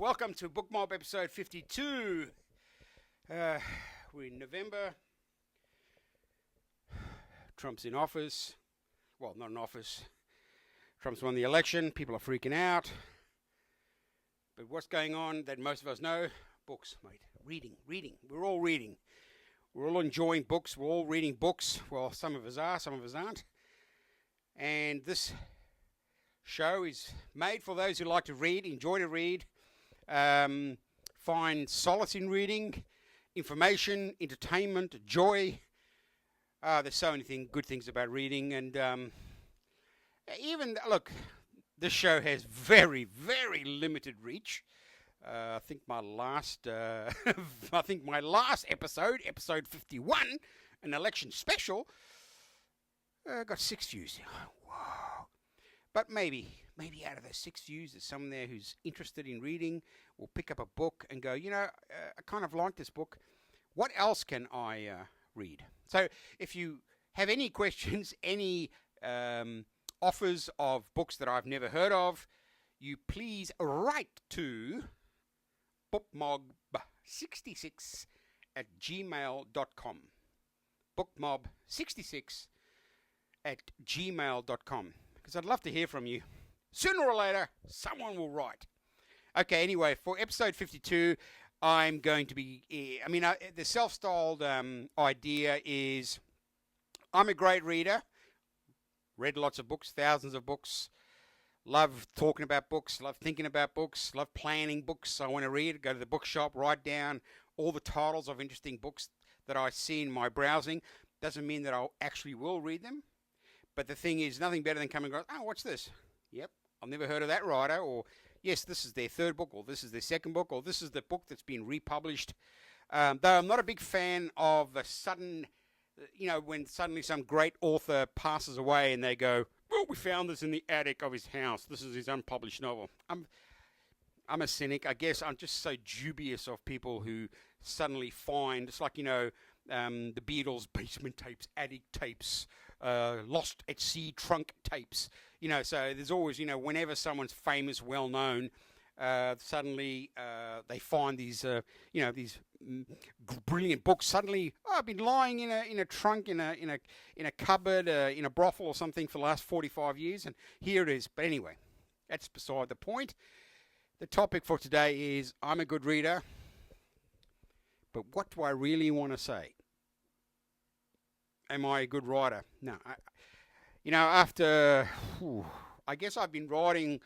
Welcome to Book Mob episode 52. We're in November. Trump's in office. Well, not in office. Trump's won the election. People are freaking out. But what's going on that most of us know? Books, mate. Reading. We're all reading. We're all enjoying books. We're all reading books. Well, some of us are, some of us aren't. And this show is made for those who like to read, enjoy to read, find solace in reading, information, entertainment, joy. There's so many good things about reading, and look, this show has very, very limited reach. I think my last episode 51, an election special, got 6 views. Wow! But maybe out of those 6 views, there's someone there who's interested in reading, will pick up a book and go, I kind of like this book. What else can I read? So if you have any questions, any offers of books that I've never heard of, you please write to bookmob66@gmail.com. bookmob66@gmail.com. Because I'd love to hear from you. Sooner or later, someone will write. Okay, anyway, for episode 52, I'm going to be... the self-styled idea is I'm a great reader. Read lots of books, thousands of books. Love talking about books, love thinking about books, love planning books I want to read. Go to the bookshop, write down all the titles of interesting books that I see in my browsing. Doesn't mean that I actually will read them. But the thing is, nothing better than coming across, what's this? Yep, I've never heard of that writer. Or, yes, this is their third book, or this is their second book, or this is the book that's been republished. Though I'm not a big fan of the sudden, when suddenly some great author passes away and they go, well, we found this in the attic of his house. This is his unpublished novel. I'm a cynic. I guess I'm just so dubious of people who suddenly find, it's like, the Beatles' basement tapes, attic tapes, lost at sea trunk tapes. So there's always, whenever someone's famous, well-known, suddenly they find these, these brilliant books. Suddenly, I've been lying in a trunk, in a cupboard, in a brothel or something for the last 45 years, and here it is. But anyway, that's beside the point. The topic for today is I'm a good reader, but what do I really want to say? Am I a good writer? No. I guess I've been writing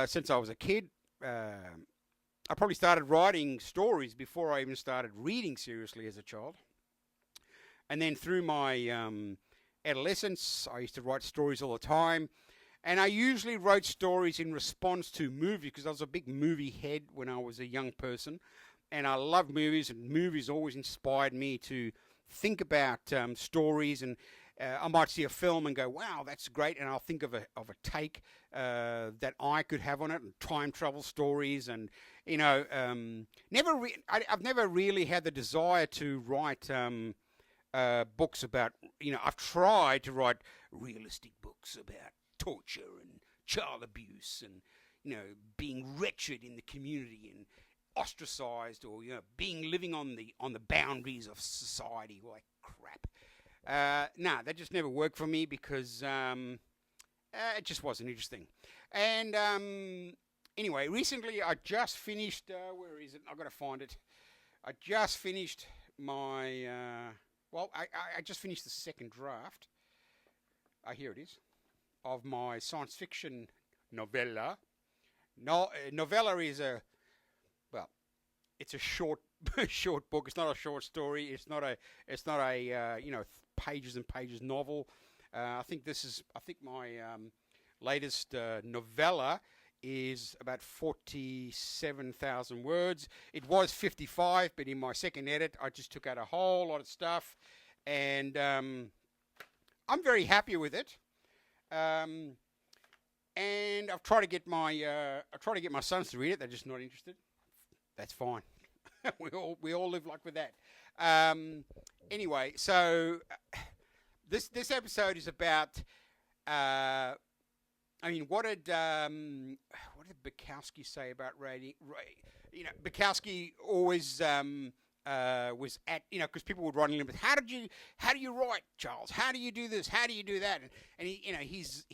since I was a kid. I probably started writing stories before I even started reading seriously as a child. And then through my adolescence, I used to write stories all the time. And I usually wrote stories in response to movies because I was a big movie head when I was a young person. And I love movies, and movies always inspired me to think about stories, and I might see a film and go, wow, that's great, and I'll think of a take that I could have on it, and time travel stories, and I've never really had the desire to write books about, I've tried to write realistic books about torture and child abuse and being wretched in the community and ostracized, or living on the boundaries of society. Like crap. That just never worked for me because it just wasn't interesting. And anyway, recently I just finished. Where is it? I've got to find it. I just finished my. I just finished the second draft. Here it is, of my science fiction novella. Novella is it's a short book. It's not a short story. It's not a pages and pages novel. I think my latest novella is about 47,000 words. It was 55, but in my second edit, I just took out a whole lot of stuff, and I'm very happy with it. And I've tried to get my sons to read it. They're just not interested. That's fine. we all live like with that. Anyway, so this episode is about what did what did Bukowski say about writing? You know, Bukowski always was at, you know, because people would write him, how do you write, Charles? How do you do this? How do you do that? And he, you know, his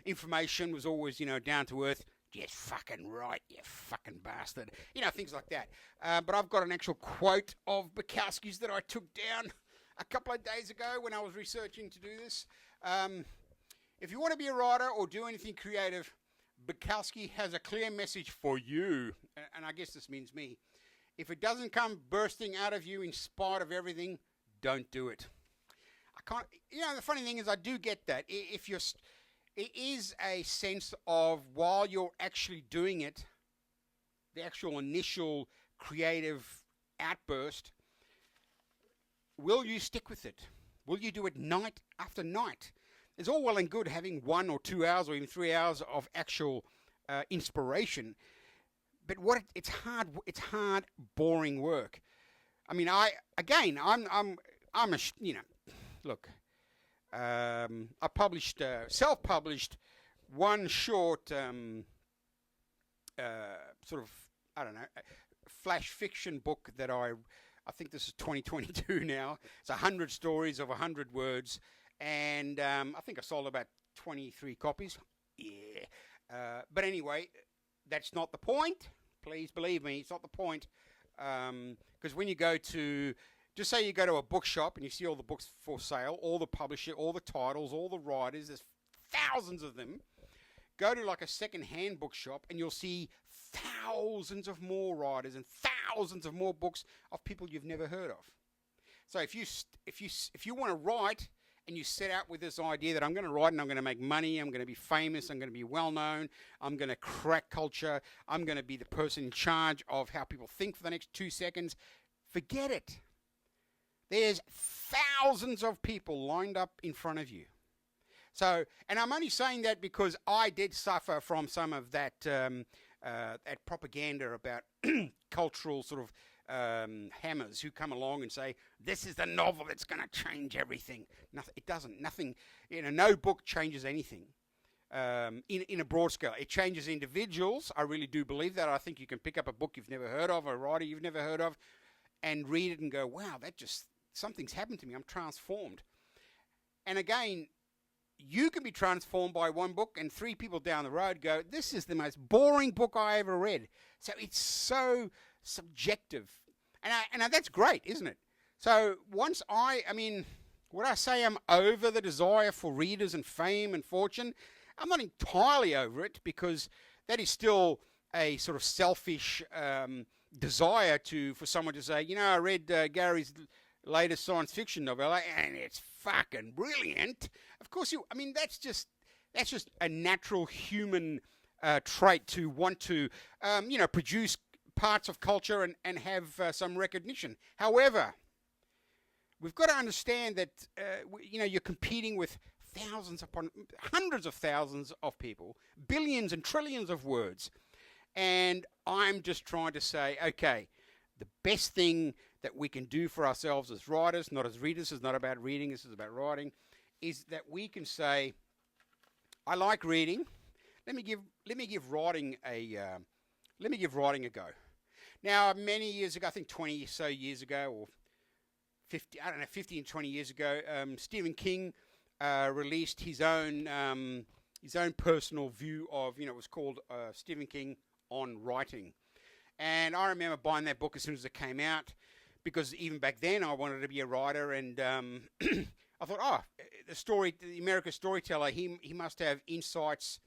information was always, you know, down to earth. Just fucking write, you fucking bastard. You know, things like that. But I've got an actual quote of Bukowski's that I took down a couple of days ago when I was researching to do this. If you want to be a writer or do anything creative, Bukowski has a clear message for you. And I guess this means me. If it doesn't come bursting out of you in spite of everything, don't do it. I can't, you know, the funny thing is I do get that. If you're, it is a sense of while you're actually doing it, the actual initial creative outburst, will you stick with it? Will you do it night after night? It's all well and good having 1 or 2 hours or even 3 hours of actual inspiration, but it's hard, boring work. I mean, I'm a, you know, look, I published, self-published one short, sort of, I don't know, flash fiction book that I think this is 2022 now. It's 100 stories of 100 words, and I think I sold about 23 copies. Yeah. But anyway, that's not the point. Please believe me, it's not the point. Because when you go to, just say you go to a bookshop and you see all the books for sale, all the publisher, all the titles, all the writers, there's thousands of them. Go to like a second-hand bookshop and you'll see thousands of more writers and thousands of more books of people you've never heard of. So if you want to write and you set out with this idea that I'm going to write and I'm going to make money, I'm going to be famous, I'm going to be well-known, I'm going to crack culture, I'm going to be the person in charge of how people think for the next 2 seconds, forget it. There's thousands of people lined up in front of you. So, and I'm only saying that because I did suffer from some of that that propaganda about cultural sort of hammers who come along and say, this is the novel that's going to change everything. Nothing, it doesn't. Nothing, you know, no book changes anything in a broad scale. It changes individuals. I really do believe that. I think you can pick up a book you've never heard of, a writer you've never heard of, and read it and go, wow, that just, something's happened to me. I'm transformed. And again, you can be transformed by one book and 3 people down the road go, this is the most boring book I ever read. So it's so subjective. And that's great, isn't it? So once I mean, would I say I'm over the desire for readers and fame and fortune? I'm not entirely over it, because that is still a sort of selfish desire for someone to say, you know, I read Gary's latest science fiction novella and it's fucking brilliant. Of course I mean, that's just a natural human trait to want to, you know, produce parts of culture and have some recognition. However, we've got to understand that, you know, you're competing with thousands upon hundreds of thousands of people, billions and trillions of words. And I'm just trying to say, okay, the best thing that we can do for ourselves as writers, not as readers, this is not about reading, this is about writing, is that we can say, I like reading. Let me give writing a go. Now, many years ago, I think 20 or so years ago, or 50, I don't know, 50 and 20 years ago, Stephen King released his own personal view of, you know, it was called Stephen King on Writing. And I remember buying that book as soon as it came out, because even back then I wanted to be a writer, and I thought, the American storyteller, he must have insights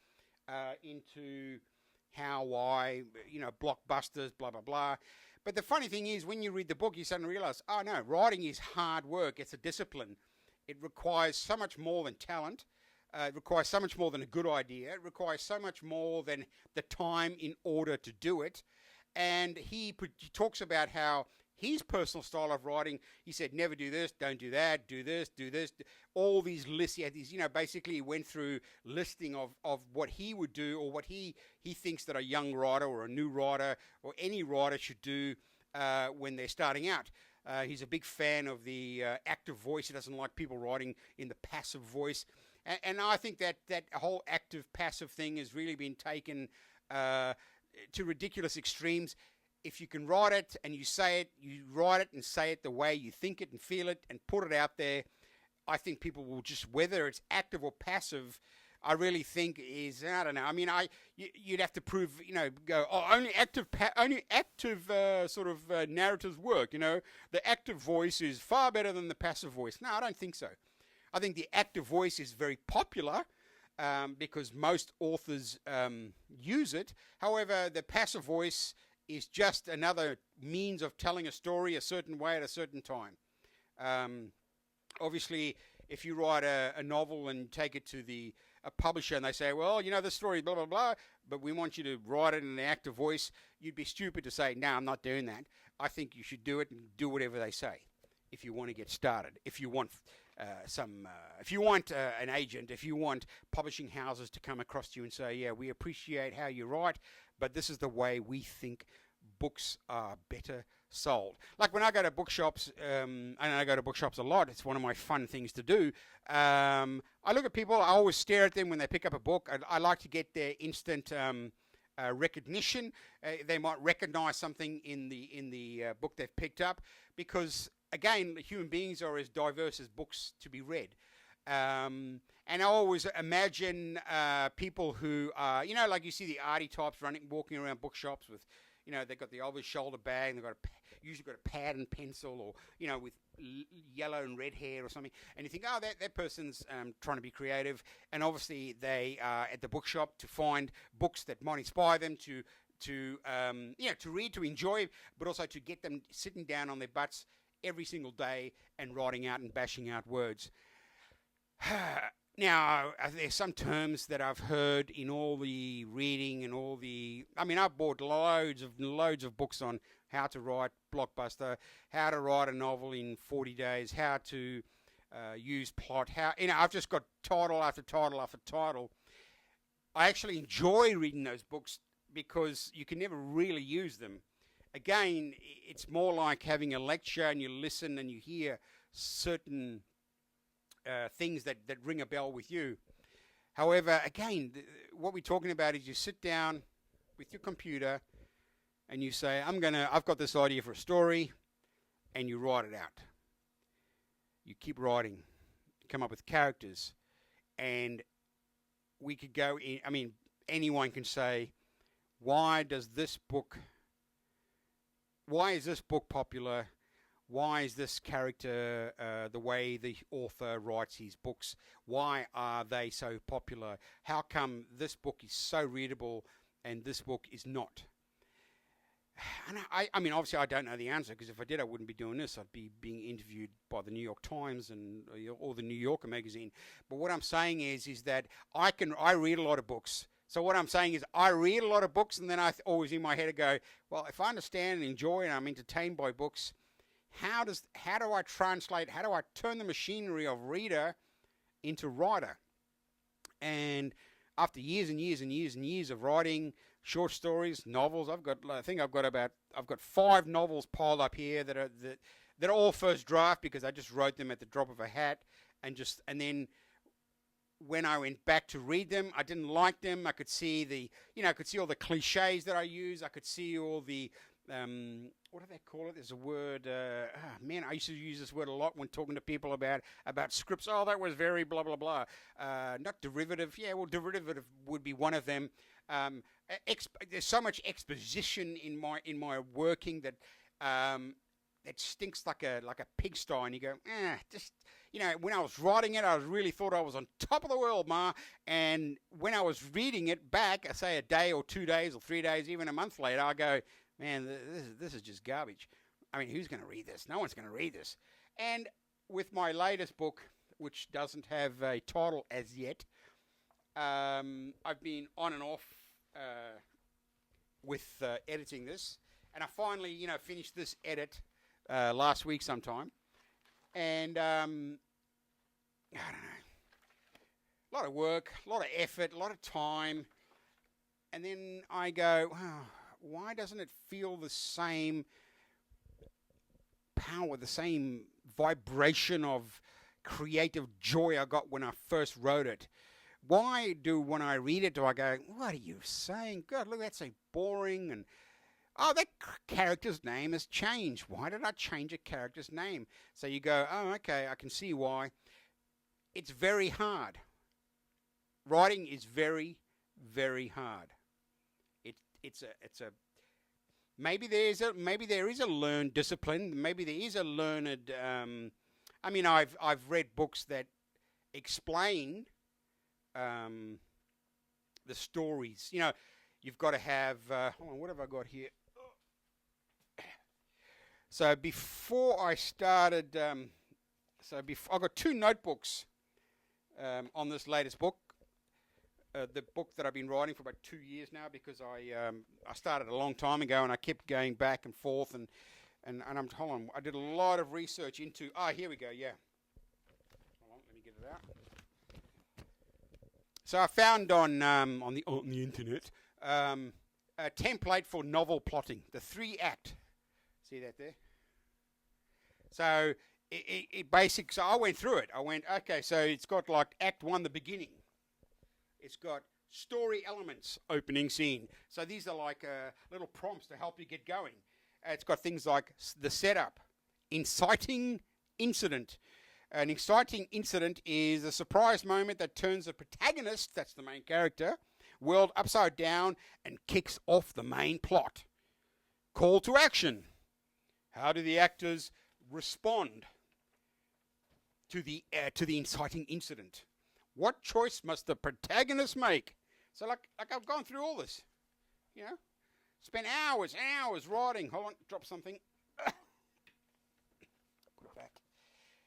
into how you know, blockbusters, blah, blah, blah. But the funny thing is, when you read the book, you suddenly realize, oh no, writing is hard work. It's a discipline. It requires so much more than talent. It requires so much more than a good idea. It requires so much more than the time in order to do it. And he talks about how his personal style of writing, he said, never do this, don't do that, do this, all these lists. He had these, you know, basically he went through listing of what he would do, or what he thinks that a young writer or a new writer or any writer should do when they're starting out. He's a big fan of the active voice. He doesn't like people writing in the passive voice. And I think that whole active-passive thing has really been taken to ridiculous extremes. If you can write it and you say it, you write it and say it the way you think it and feel it and put it out there, I think people will just, whether it's active or passive, I really think is, I don't know. I mean, you'd have to prove, go, oh, only active narratives work. The active voice is far better than the passive voice. No, I don't think so. I think the active voice is very popular because most authors use it. However, the passive voice is just another means of telling a story a certain way at a certain time. Obviously, if you write a novel and take it to a publisher and they say, well, the story, blah, blah, blah, but we want you to write it in an active voice, you'd be stupid to say, no, I'm not doing that. I think you should do it and do whatever they say if you want to get started. If you want an agent, if you want publishing houses to come across to you and say, yeah, we appreciate how you write, but this is the way we think books are better sold. Like when I go to bookshops, and I go to bookshops a lot, it's one of my fun things to do. I look at people, I always stare at them when they pick up a book. I like to get their instant recognition. They might recognize something in the book they've picked up because, again, human beings are as diverse as books to be read. And I always imagine people who are, like you see the arty types walking around bookshops with, they've got the over shoulder bag, and they've usually got a pad and pencil, or with yellow and red hair or something, and you think, oh, that person's trying to be creative, and obviously they are at the bookshop to find books that might inspire them to read, to enjoy, but also to get them sitting down on their butts every single day and writing out and bashing out words. Now, there's some terms that I've heard in all the reading and I've bought loads of books on how to write blockbuster, how to write a novel in 40 days, how to use plot, I've just got title after title after title. I actually enjoy reading those books because you can never really use them. Again, it's more like having a lecture and you listen and you hear certain things that ring a bell with you. However, again, what we're talking about is you sit down with your computer and you say, I've got this idea for a story, and you write it out. You keep writing, come up with characters, and we could go in, anyone can say, why is this book popular? Why is this character the way the author writes his books? Why are they so popular? How come this book is so readable and this book is not? And obviously I don't know the answer, because if I did, I wouldn't be doing this. I'd be being interviewed by the New York Times or the New Yorker magazine. But what I'm saying is that I read a lot of books. So what I'm saying is I read a lot of books, and then I always in my head I go, well, if I understand and enjoy and I'm entertained by books, how do I translate, how do I turn the machinery of reader into writer? And after years and years and years and years of writing short stories, novels, I've got 5 novels piled up here that are all first draft, because I just wrote them at the drop of a hat, and then when I went back to read them, I didn't like them. I could see all the cliches that I use. I could see all the what do they call it? There's a word. I used to use this word a lot when talking to people about scripts. Oh, that was very blah blah blah. Not derivative. Yeah, well, derivative would be one of them. There's so much exposition in my working that it stinks like a pigsty, and you go, when I was writing it, I really thought I was on top of the world, Ma. And when I was reading it back, I say a day or 2 days or 3 days, even a month later, I go, man, this is just garbage. Who's going to read this? No one's going to read this. And with my latest book, which doesn't have a title as yet, I've been on and off with editing this, and I finally, finished this edit last week sometime, and I don't know, a lot of work, a lot of effort, a lot of time, and then I go, wow, why doesn't it feel the same power, the same vibration of creative joy I got when I first wrote it? Why do, when I read it, do I go, what are you saying? God, look, that's so boring. And, oh, that character's name has changed. Why did I change a character's name? So you go, oh, okay, I can see why. It's very hard. Writing is very, very hard. It's a maybe there is a learned discipline. Maybe there is a learned. I mean, I've read books that explain the stories. You know, you've got to have. Hold on, what have I got here? So before I started, I got 2 notebooks on this latest book. The book that I've been writing for about 2 years now, because I started a long time ago and I kept going back and forth and hold on, I did a lot of research into. Here we go. Yeah. Hold on, let me get it out. So I found on the internet a template for novel plotting, the 3-act. See that there? So it basic. So I went through it. I went, okay. So it's got like Act 1, the beginning. It's got story elements, opening scene. So these are like little prompts to help you get going. It's got things like the setup, inciting incident. An inciting incident is a surprise moment that turns the protagonist, that's the main character, world upside down and kicks off the main plot. Call to action. How do the actors respond to the inciting incident? What choice must the protagonist make? So like I've gone through all this, you know, spent hours writing. Hold on, drop something. Put it back.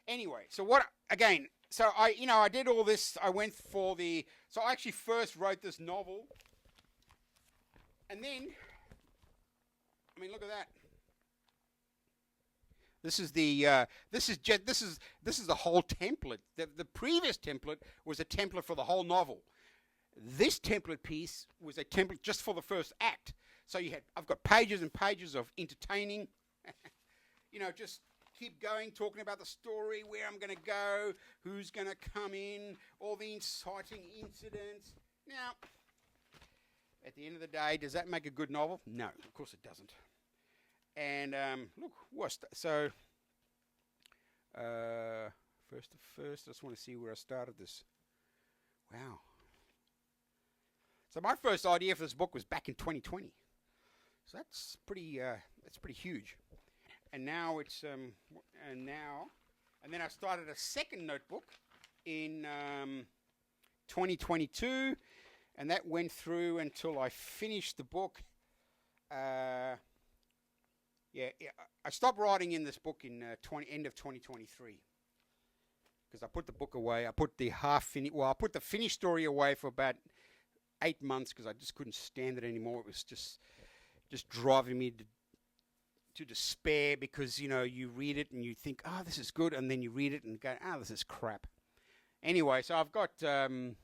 Anyway, so I did all this. I went for so I actually first wrote this novel, and then, I mean, look at that. This is the whole template. The previous template was a template for the whole novel. This template piece was a template just for the first act. So I've got pages and pages of entertaining, you know, just keep going, talking about the story, where I'm going to go, who's going to come in, all the inciting incidents. Now, at the end of the day, does that make a good novel? No, of course it doesn't. And look, so first, I just want to see where I started this. Wow. So my first idea for this book was back in 2020. So that's pretty huge. And now it's and then I started a second notebook in 2022, and that went through until I finished the book. I stopped writing in this book in end of 2023 because I put the book away. I put the I put the finished story away for about 8 months because I just couldn't stand it anymore. It was just driving me to despair, because you know, you read it and you think, oh, this is good, and then you read it and go, oh, this is crap. Anyway, so I've got I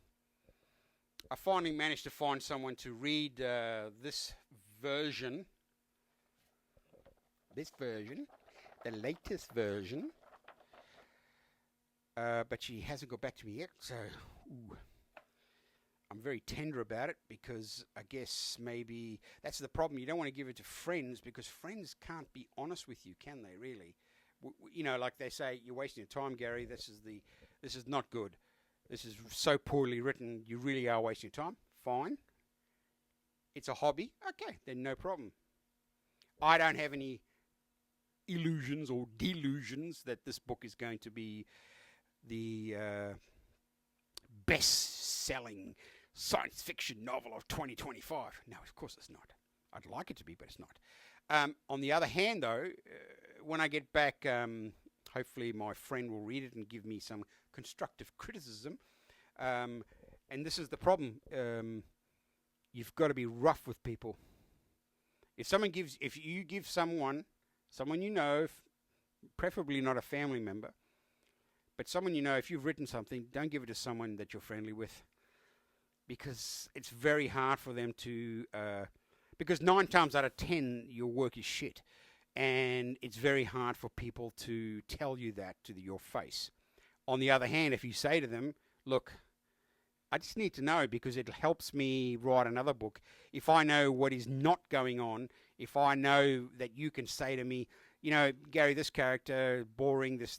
finally managed to find someone to read this version. The latest version, but she hasn't got back to me yet, so I'm very tender about it, because I guess maybe that's the problem. You don't want to give it to friends, because friends can't be honest with you, can they, really? You know, like they say, you're wasting your time, Gary, this is not good. This is so poorly written, you really are wasting your time. Fine. It's a hobby. Okay, then no problem. I don't have any illusions or delusions that this book is going to be the best-selling science fiction novel of 2025. No, of course it's not. I'd like it to be, but it's not. On the other hand, though, when I get back, hopefully my friend will read it and give me some constructive criticism. And this is the problem. You've got to be rough with people. If you give someone you know, preferably not a family member, but someone you know, if you've written something, don't give it to someone that you're friendly with, because it's very hard for them to, because 9 times out of 10, your work is shit, and it's very hard for people to tell you that to your face. On the other hand, if you say to them, look, I just need to know, because it helps me write another book. If I know what is not going on, if I know that you can say to me, Gary, this character, boring, this,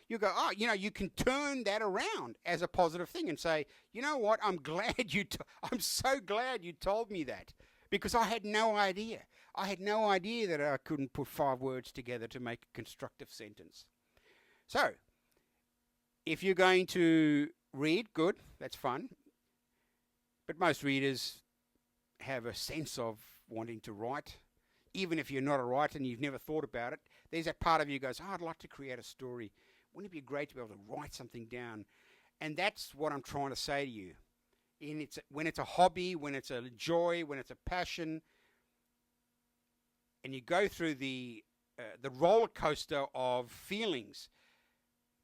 you go, oh, you can turn that around as a positive thing and say, you know what, I'm so glad you told me that, because I had no idea. I had no idea that I couldn't put 5 words together to make a constructive sentence. So, if you're going to read, good, that's fun. But most readers have a sense of wanting to write. Even if you're not a writer and you've never thought about it, there's that part of you goes, oh, I'd like to create a story. Wouldn't it be great to be able to write something down? And that's what I'm trying to say to you. When it's a hobby, when it's a joy, when it's a passion, and you go through the roller coaster of feelings.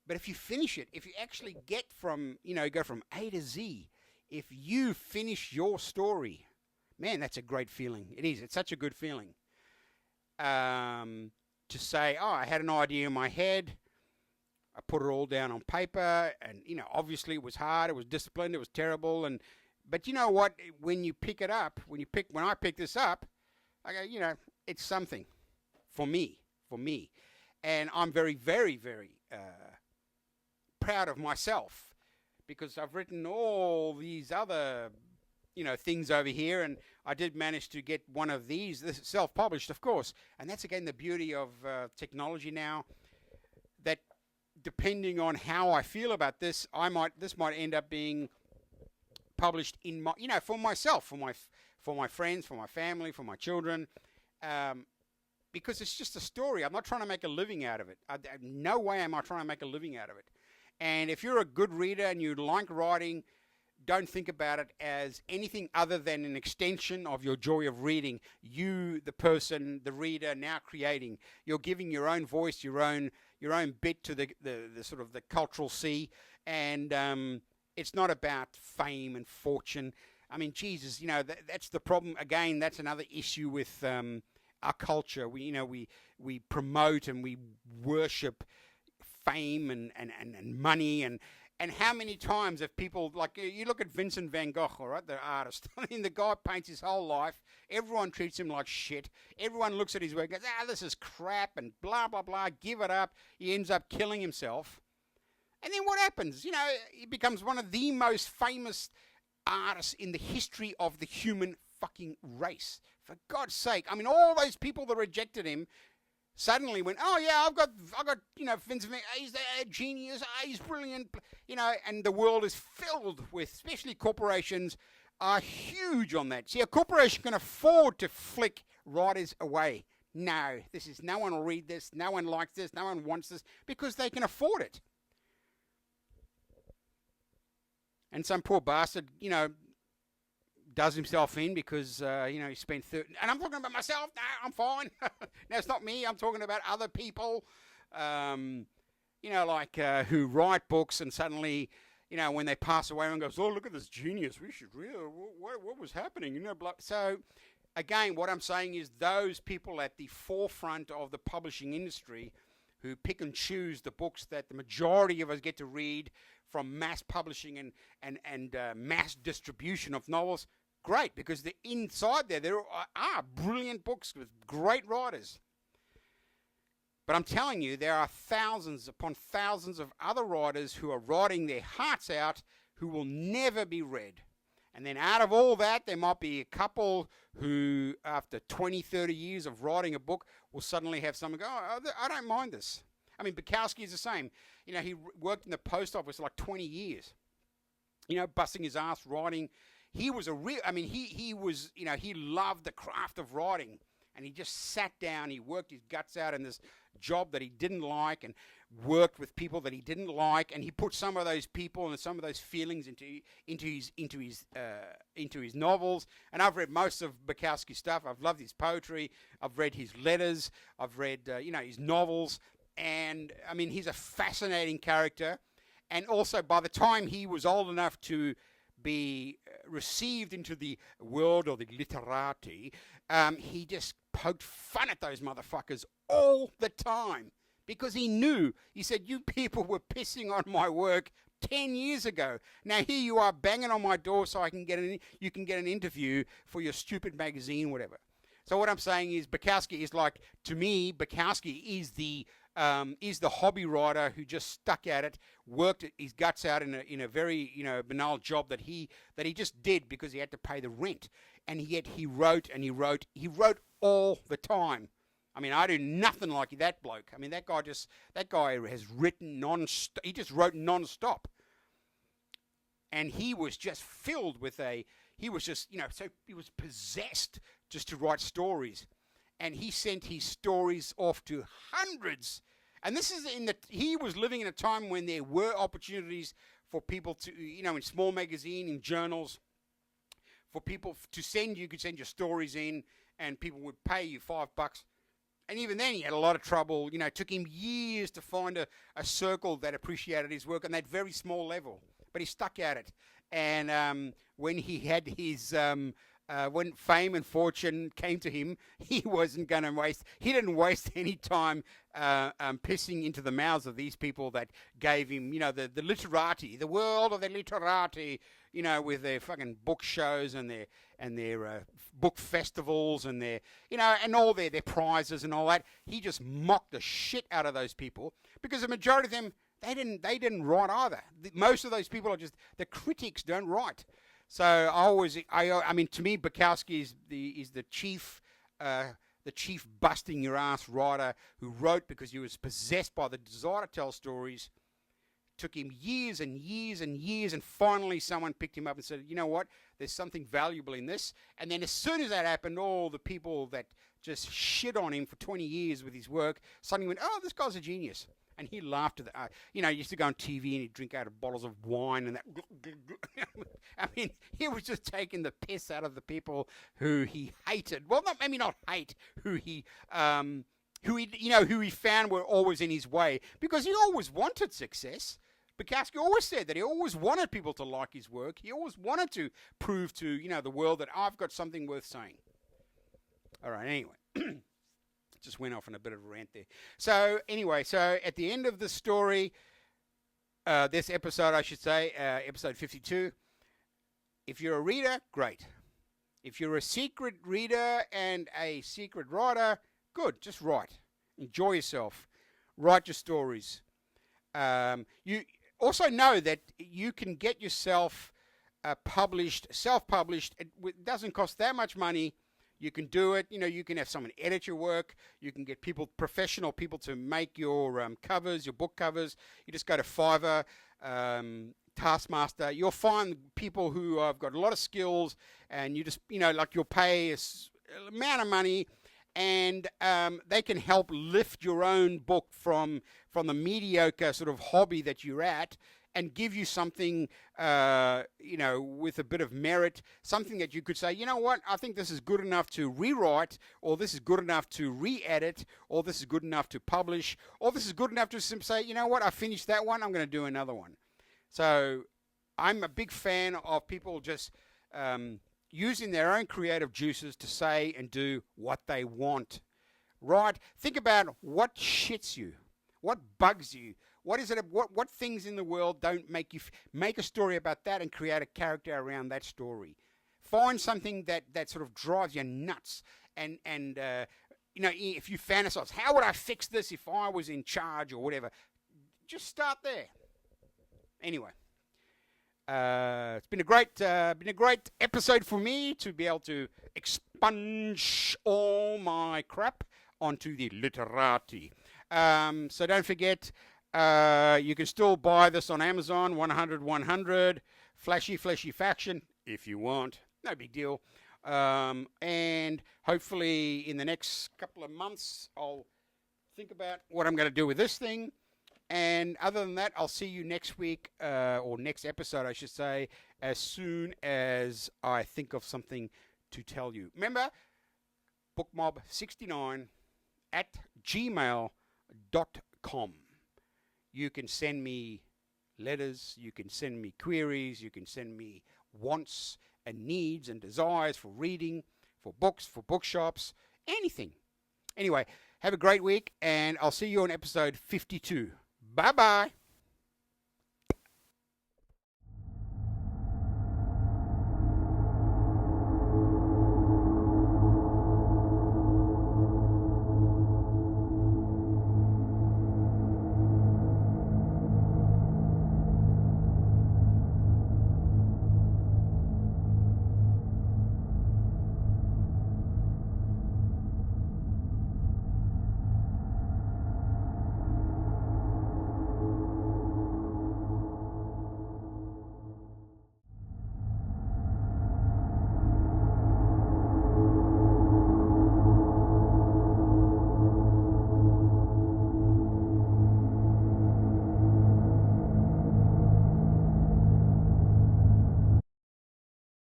But if you finish it, if you actually go from A to Z, if you finish your story, man, that's a great feeling. It is. It's such a good feeling. To say, oh, I had an idea in my head, I put it all down on paper, and, obviously it was hard, it was disciplined, it was terrible, but you know what, when you pick it up, when I pick this up, I go, it's something for me, and I'm very, very, very proud of myself, because I've written all these other things over here, and I did manage to get one of these. This is self-published, of course, and that's again the beauty of technology now, that depending on how I feel about this, this might end up being published in my, for myself, for my friends, for my family, for my children, because it's just a story. I'm not trying to make a living out of it. No way am I trying to make a living out of it. And if you're a good reader and you like writing, don't think about it as anything other than an extension of your joy of reading. You, the person, the reader, now creating. You're giving your own voice, your own bit to the sort of the cultural sea. And it's not about fame and fortune. I mean, Jesus, that's the problem. Again, that's another issue with our culture. We promote and we worship fame and money, and how many times have people, like, you look at Vincent van Gogh, all right, the artist. I mean, the guy paints his whole life. Everyone treats him like shit. Everyone looks at his work and goes, this is crap, and blah, blah, blah, give it up. He ends up killing himself. And then what happens? He becomes one of the most famous artists in the history of the human fucking race. For God's sake. I mean, all those people that rejected him suddenly went, oh yeah, I've got Vincent Van Gogh, he's a genius, he's brilliant, and the world is filled with, especially corporations are huge on that. See, a corporation can afford to flick writers away. No one will read this, no one likes this, no one wants this, because they can afford it. And some poor bastard, does himself in because, he spent 30... And I'm talking about myself. No, I'm fine. No, it's not me. I'm talking about other people, who write books and suddenly, when they pass away, everyone goes, oh, look at this genius. We should read what was happening, blah. So, again, what I'm saying is those people at the forefront of the publishing industry who pick and choose the books that the majority of us get to read from mass publishing and mass distribution of novels, great, because inside there are brilliant books with great writers. But I'm telling you, there are thousands upon thousands of other writers who are writing their hearts out who will never be read. And then out of all that, there might be a couple who, after 20, 30 years of writing a book, will suddenly have someone go, oh, I don't mind this. I mean, Bukowski is the same. He worked in the post office like 20 years. Busting his ass writing. He was he loved the craft of writing. And he just sat down, he worked his guts out in this job that he didn't like and worked with people that he didn't like, and he put some of those people and some of those feelings into his novels. And I've read most of Bukowski's stuff. I've loved his poetry. I've read his letters. I've read his novels. And I mean, he's a fascinating character. And also, by the time he was old enough to be received into the world of the literati, he just poked fun at those motherfuckers all the time, because he knew, he said, you people were pissing on my work 10 years ago. Now here you are banging on my door so you can get an interview for your stupid magazine, whatever. So what I'm saying is Bukowski is like, to me, Bukowski is the hobby writer who just stuck at it, worked his guts out in a very banal job that he just did because he had to pay the rent, and yet he wrote all the time. I mean, I do nothing like that bloke. I mean, that guy has written non-stop. He just wrote non-stop, and he was just filled with he was possessed just to write stories. And he sent his stories off to hundreds. And this is he was living in a time when there were opportunities for people to, in small magazine, in journals, for people to send. You could send your stories in, and people would pay you $5. And even then, he had a lot of trouble. It took him years to find a circle that appreciated his work on that very small level. But he stuck at it. And when he had his when fame and fortune came to him, he didn't waste any time pissing into the mouths of these people that gave him, the literati, the world of the literati, with their fucking book shows and their book festivals and their, and all their prizes and all that. He just mocked the shit out of those people because the majority of them, they didn't write either. Most of those people are just, the critics don't write. So I mean, to me, Bukowski is the chief busting your ass writer who wrote because he was possessed by the desire to tell stories. Took him years and years and years, and finally someone picked him up and said, you know what, there's something valuable in this. And then as soon as that happened, all the people that just shit on him for 20 years with his work suddenly went, oh, this guy's a genius. And he laughed at he used to go on TV and he'd drink out of bottles of wine and that. I mean, he was just taking the piss out of the people who he hated. Well, not hate, who he found were always in his way, because he always wanted success. Bukowski always said that he always wanted people to like his work. He always wanted to prove to, the world that I've got something worth saying. All right, anyway. Just went off on a bit of a rant there. So anyway, at the end of the story, this episode, I should say, episode 52, if you're a reader, great. If you're a secret reader and a secret writer, good, just write. Enjoy yourself. Write your stories. You also know that you can get yourself self-published. It doesn't cost that much money. You can do it. You can have someone edit your work. You can get professional people to make your covers, your book covers. You just go to Fiverr, Taskmaster. You'll find people who have got a lot of skills, and you just, you'll pay an amount of money, and they can help lift your own book from the mediocre sort of hobby that you're at, and give you something, with a bit of merit, something that you could say, you know what, I think this is good enough to rewrite, or this is good enough to re-edit, or this is good enough to publish, or this is good enough to say, you know what, I finished that one, I'm going to do another one. So I'm a big fan of people just using their own creative juices to say and do what they want. Right? Think about what shits you, what bugs you. What is it? What things in the world don't make you make a story about that and create a character around that story? Find something that sort of drives you nuts, and if you fantasize, how would I fix this if I was in charge or whatever? Just start there. Anyway, it's been a great episode for me to be able to expunge all my crap onto the literati. So don't forget. You can still buy this on Amazon, 100, flashy faction, if you want. No big deal. And hopefully in the next couple of months, I'll think about what I'm going to do with this thing. And other than that, I'll see you next week, or next episode, I should say, as soon as I think of something to tell you. Remember, bookmob69@gmail.com. You can send me letters, you can send me queries, you can send me wants and needs and desires for reading, for books, for bookshops, anything. Anyway, have a great week, and I'll see you on episode 52. Bye-bye.